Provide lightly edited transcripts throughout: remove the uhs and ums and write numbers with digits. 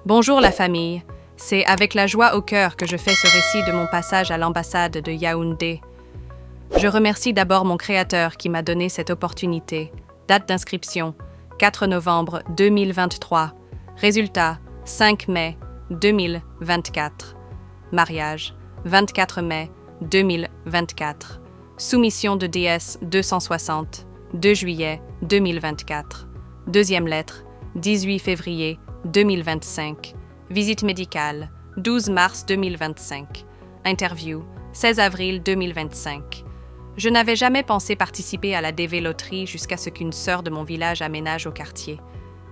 Bonjour la famille, c'est avec la joie au cœur que je fais ce récit de mon passage à l'ambassade de Yaoundé. Je remercie d'abord mon créateur qui m'a donné cette opportunité. Date d'inscription, 4 novembre 2023. Résultat, 5 mai 2024. Mariage, 24 mai 2024. Soumission de DS 260, 2 juillet 2024. Deuxième lettre, 18 février 2025. Visite médicale, 12 mars 2025. Interview, 16 avril 2025. Je n'avais jamais pensé participer à la DV Loterie jusqu'à ce qu'une sœur de mon village aménage au quartier.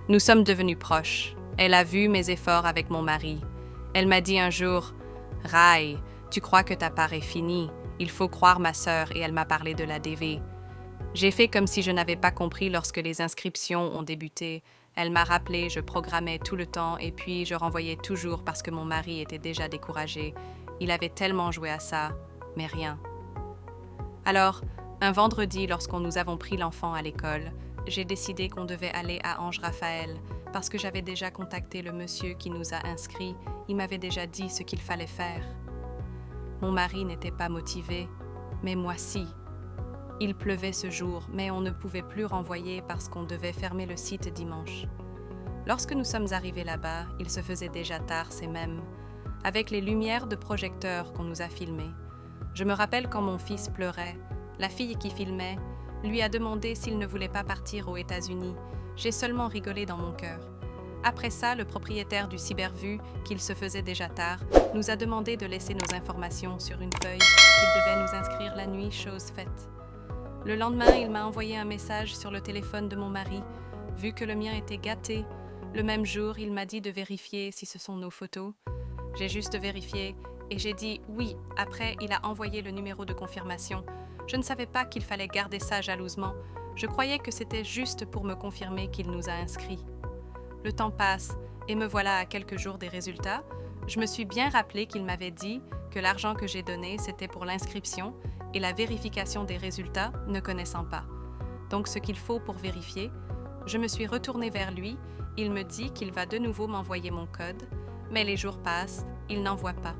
Nous sommes devenus proches. Elle a vu mes efforts avec mon mari. Elle m'a dit un jour « Rai, tu crois que ta part est finie. Il faut croire ma sœur » et elle m'a parlé de la DV. J'ai fait comme si je n'avais pas compris lorsque les inscriptions ont débuté. Elle m'a rappelé, je programmais tout le temps et puis je renvoyais toujours parce que mon mari était déjà découragé. Il avait tellement joué à ça, mais rien. Alors, un vendredi, lorsqu'on nous avons pris l'enfant à l'école, j'ai décidé qu'on devait aller à Ange Raphaël parce que j'avais déjà contacté le monsieur qui nous a inscrits. Il m'avait déjà dit ce qu'il fallait faire. Mon mari n'était pas motivé, mais moi si. Il pleuvait ce jour, mais on ne pouvait plus renvoyer parce qu'on devait fermer le site dimanche. Lorsque nous sommes arrivés là-bas, il se faisait déjà tard, c'est même, avec les lumières de projecteurs qu'on nous a filmées. Je me rappelle quand mon fils pleurait. La fille qui filmait lui a demandé s'il ne voulait pas partir aux États-Unis. J'ai seulement rigolé dans mon cœur. Après ça, le propriétaire du Cybervu, qu'il se faisait déjà tard, nous a demandé de laisser nos informations sur une feuille qu'il devait nous inscrire la nuit, chose faite. Le lendemain, il m'a envoyé un message sur le téléphone de mon mari. Vu que le mien était gâté, le même jour, il m'a dit de vérifier si ce sont nos photos. J'ai juste vérifié et j'ai dit oui. Après, il a envoyé le numéro de confirmation. Je ne savais pas qu'il fallait garder ça jalousement. Je croyais que c'était juste pour me confirmer qu'il nous a inscrits. Le temps passe et me voilà à quelques jours des résultats. Je me suis bien rappelé qu'il m'avait dit que l'argent que j'ai donné, c'était pour l'inscription et la vérification des résultats, ne connaissant pas. Donc ce qu'il faut pour vérifier, je me suis retournée vers lui, il me dit qu'il va de nouveau m'envoyer mon code, mais les jours passent, il n'envoie pas.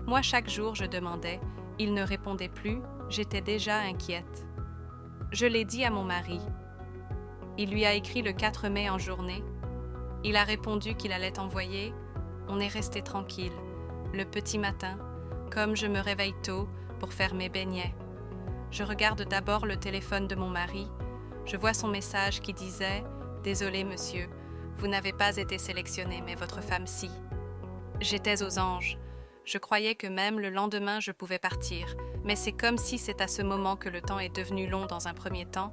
Moi, chaque jour, je demandais, il ne répondait plus, j'étais déjà inquiète. Je l'ai dit à mon mari. Il lui a écrit le 4 mai en journée. Il a répondu qu'il allait envoyer. On est resté tranquille. Le petit matin, comme je me réveille tôt pour faire mes beignets. Je regarde d'abord le téléphone de mon mari. Je vois son message qui disait « Désolé monsieur, vous n'avez pas été sélectionné, mais votre femme si. » J'étais aux anges. Je croyais que même le lendemain je pouvais partir, mais c'est comme si c'est à ce moment que le temps est devenu long dans un premier temps.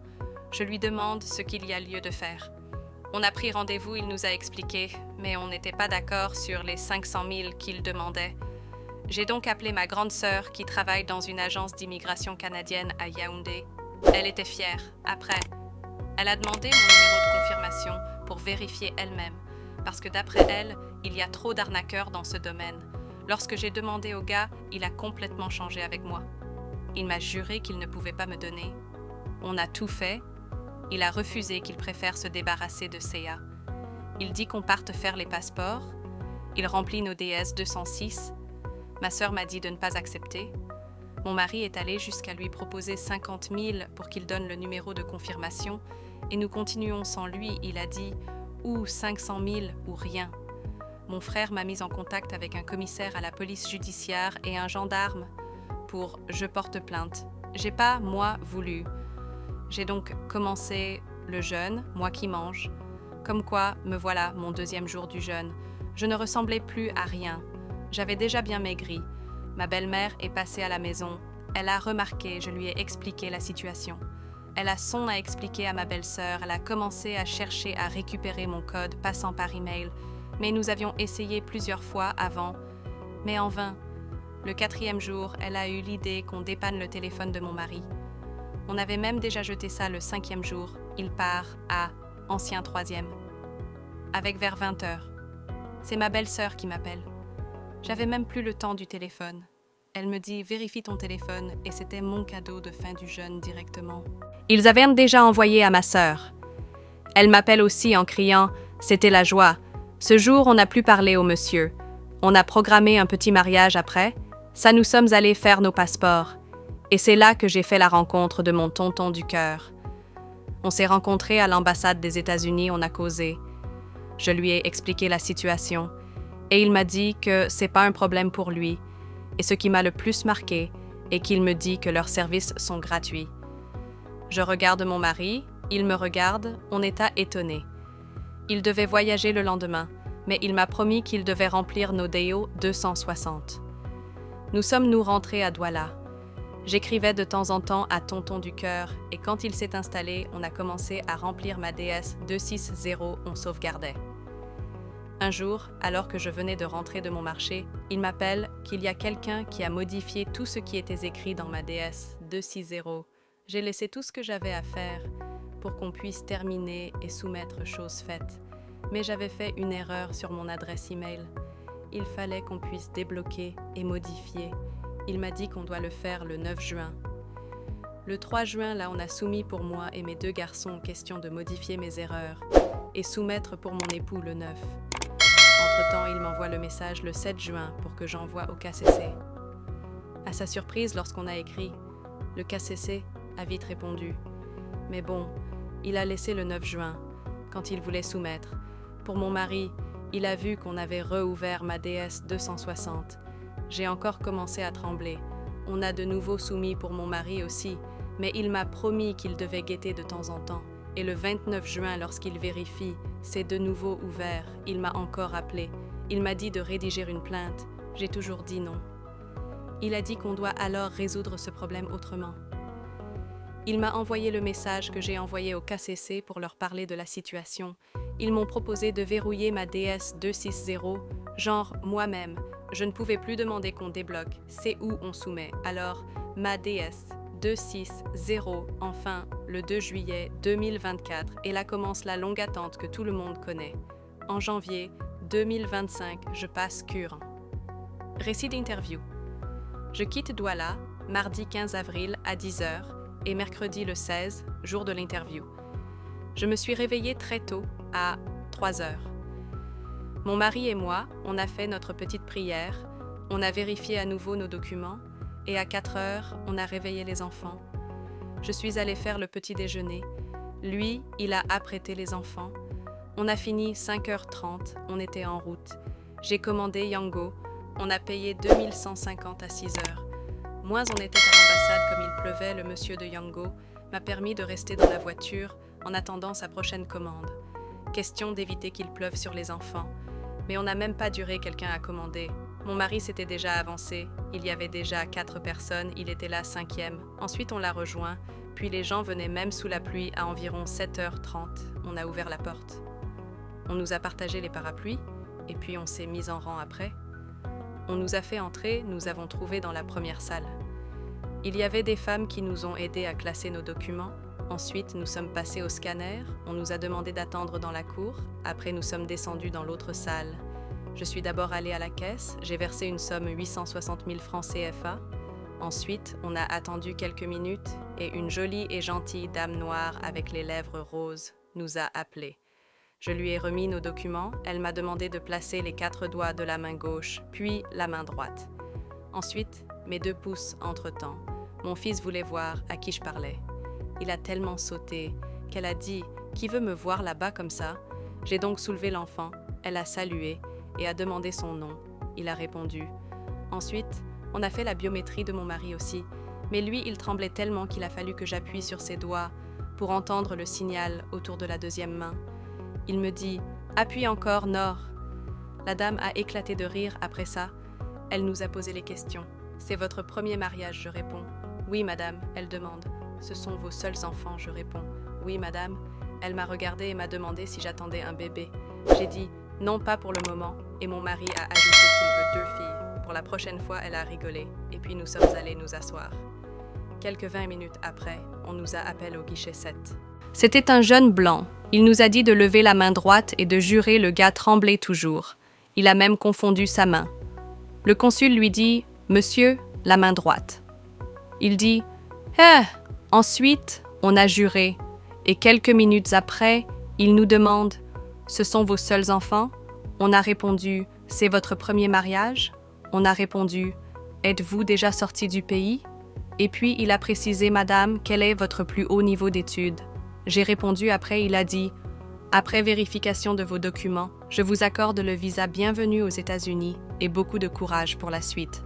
Je lui demande ce qu'il y a lieu de faire. On a pris rendez-vous, il nous a expliqué, mais on n'était pas d'accord sur les 500 000 qu'il demandait. J'ai donc appelé ma grande sœur qui travaille dans une agence d'immigration canadienne à Yaoundé. Elle était fière. Après, elle a demandé mon numéro de confirmation pour vérifier elle-même, parce que d'après elle, il y a trop d'arnaqueurs dans ce domaine. Lorsque j'ai demandé au gars, il a complètement changé avec moi. Il m'a juré qu'il ne pouvait pas me donner. On a tout fait. Il a refusé qu'il préfère se débarrasser de CA. Il dit qu'on parte faire les passeports. Il remplit nos DS 206. Ma sœur m'a dit de ne pas accepter. Mon mari est allé jusqu'à lui proposer 50 000 pour qu'il donne le numéro de confirmation et nous continuons sans lui. Il a dit ou 500 000 ou rien. Mon frère m'a mise en contact avec un commissaire à la police judiciaire et un gendarme pour « je porte plainte ». J'ai pas, moi, voulu. J'ai donc commencé le jeûne, moi qui mange. Comme quoi, me voilà, mon deuxième jour du jeûne. Je ne ressemblais plus à rien. J'avais déjà bien maigri. Ma belle-mère est passée à la maison. Elle a remarqué, je lui ai expliqué la situation. Elle a son à expliquer à ma belle-sœur. Elle a commencé à chercher à récupérer mon code, passant par email. Mais nous avions essayé plusieurs fois avant, mais en vain. Le 4e jour, elle a eu l'idée qu'on dépanne le téléphone de mon mari. On avait même déjà jeté ça le 5e jour. Il part à ancien 3e. Avec vers 20h. C'est ma belle-sœur qui m'appelle. J'avais même plus le temps du téléphone. Elle me dit « Vérifie ton téléphone » et c'était mon cadeau de fin du jeûne directement. Ils avaient déjà envoyé à ma sœur. Elle m'appelle aussi en criant « C'était la joie ». Ce jour, on n'a plus parlé au monsieur. On a programmé un petit mariage après. Ça, nous sommes allés faire nos passeports. Et c'est là que j'ai fait la rencontre de mon tonton du cœur. On s'est rencontrés à l'ambassade des États-Unis, on a causé. Je lui ai expliqué la situation. Et il m'a dit que c'est pas un problème pour lui. Et ce qui m'a le plus marqué est qu'il me dit que leurs services sont gratuits. Je regarde mon mari, il me regarde, on est étonnés. Il devait voyager le lendemain, mais il m'a promis qu'il devait remplir nos DO 260. Nous sommes rentrés à Douala. J'écrivais de temps en temps à Tonton du Cœur, et quand il s'est installé, on a commencé à remplir ma DS 260, on sauvegardait. Un jour, alors que je venais de rentrer de mon marché, il m'appelle qu'il y a quelqu'un qui a modifié tout ce qui était écrit dans ma DS 260. J'ai laissé tout ce que j'avais à faire pour qu'on puisse terminer et soumettre chose faite. Mais j'avais fait une erreur sur mon adresse email. Il fallait qu'on puisse débloquer et modifier. Il m'a dit qu'on doit le faire le 9 juin. Le 3 juin, là, on a soumis pour moi et mes 2 garçons question de modifier mes erreurs et soumettre pour mon époux le 9. Entre-temps, il m'envoie le message le 7 juin pour que j'envoie au KCC. À sa surprise, lorsqu'on a écrit, le KCC a vite répondu. Mais bon, il a laissé le 9 juin, quand il voulait soumettre. Pour mon mari, il a vu qu'on avait rouvert ma DS 260. J'ai encore commencé à trembler. On a de nouveau soumis pour mon mari aussi, mais il m'a promis qu'il devait guetter de temps en temps. Et le 29 juin, lorsqu'il vérifie, c'est de nouveau ouvert. Il m'a encore appelé. Il m'a dit de rédiger une plainte. J'ai toujours dit non. Il a dit qu'on doit alors résoudre ce problème autrement. Il m'a envoyé le message que j'ai envoyé au KCC pour leur parler de la situation. Ils m'ont proposé de verrouiller ma DS 260, genre moi-même. Je ne pouvais plus demander qu'on débloque, c'est où on soumet. Alors, ma DS 260, enfin, le 2 juillet 2024, et là commence la longue attente que tout le monde connaît. En janvier 2025, je passe cure. Récit d'interview. Je quitte Douala, mardi 15 avril à 10h, et mercredi le 16, jour de l'interview. Je me suis réveillée très tôt, à 3h. Mon mari et moi, on a fait notre petite prière, on a vérifié à nouveau nos documents, et à 4h, on a réveillé les enfants. Je suis allée faire le petit déjeuner. Lui, il a apprêté les enfants. On a fini 5h30, on était en route. J'ai commandé Yango, on a payé 2150 à 6h. Moins on était à l'ambassade comme il pleuvait, le monsieur de Yango m'a permis de rester dans la voiture en attendant sa prochaine commande. Question d'éviter qu'il pleuve sur les enfants. Mais on n'a même pas duré, quelqu'un a commandé. Mon mari s'était déjà avancé, il y avait déjà 4 personnes, il était la 5e. Ensuite on l'a rejoint, puis les gens venaient même sous la pluie à environ 7h30. On a ouvert la porte. On nous a partagé les parapluies, et puis on s'est mis en rang après. On nous a fait entrer, nous avons trouvé dans la première salle. Il y avait des femmes qui nous ont aidés à classer nos documents. Ensuite, nous sommes passés au scanner, on nous a demandé d'attendre dans la cour, après nous sommes descendus dans l'autre salle. Je suis d'abord allée à la caisse, j'ai versé une somme 860 000 francs CFA. Ensuite, on a attendu quelques minutes et une jolie et gentille dame noire avec les lèvres roses nous a appelés. Je lui ai remis nos documents, elle m'a demandé de placer les 4 doigts de la main gauche, puis la main droite. Ensuite, mes 2 pouces entre-temps. Mon fils voulait voir à qui je parlais. Il a tellement sauté qu'elle a dit « Qui veut me voir là-bas comme ça ?» J'ai donc soulevé l'enfant, elle a salué et a demandé son nom. Il a répondu. Ensuite, on a fait la biométrie de mon mari aussi, mais lui, il tremblait tellement qu'il a fallu que j'appuie sur ses doigts pour entendre le signal autour de la 2e main. Il me dit « Appuie encore, Nord !» La dame a éclaté de rire après ça. Elle nous a posé les questions. « C'est votre premier mariage ?» je réponds. « Oui, madame », elle demande. « Ce sont vos seuls enfants ?» je réponds. « Oui, madame ». Elle m'a regardée et m'a demandé si j'attendais un bébé. J'ai dit « Non, pas pour le moment » et mon mari a ajouté qu'il veut 2 filles. Pour la prochaine fois, elle a rigolé et puis nous sommes allés nous asseoir. Quelques 20 minutes après, on nous a appelés au guichet 7. C'était un jeune blanc. Il nous a dit de lever la main droite et de jurer, le gars tremblait toujours. Il a même confondu sa main. Le consul lui dit « Monsieur, la main droite ». Il dit « Eh !» Ensuite, on a juré. Et quelques minutes après, il nous demande « Ce sont vos seuls enfants ?» On a répondu « C'est votre premier mariage ?» On a répondu « Êtes-vous déjà sorti du pays ?» Et puis il a précisé « Madame, quel est votre plus haut niveau d'études ?» J'ai répondu après, il a dit « Après vérification de vos documents, je vous accorde le visa bienvenue aux États-Unis et beaucoup de courage pour la suite. »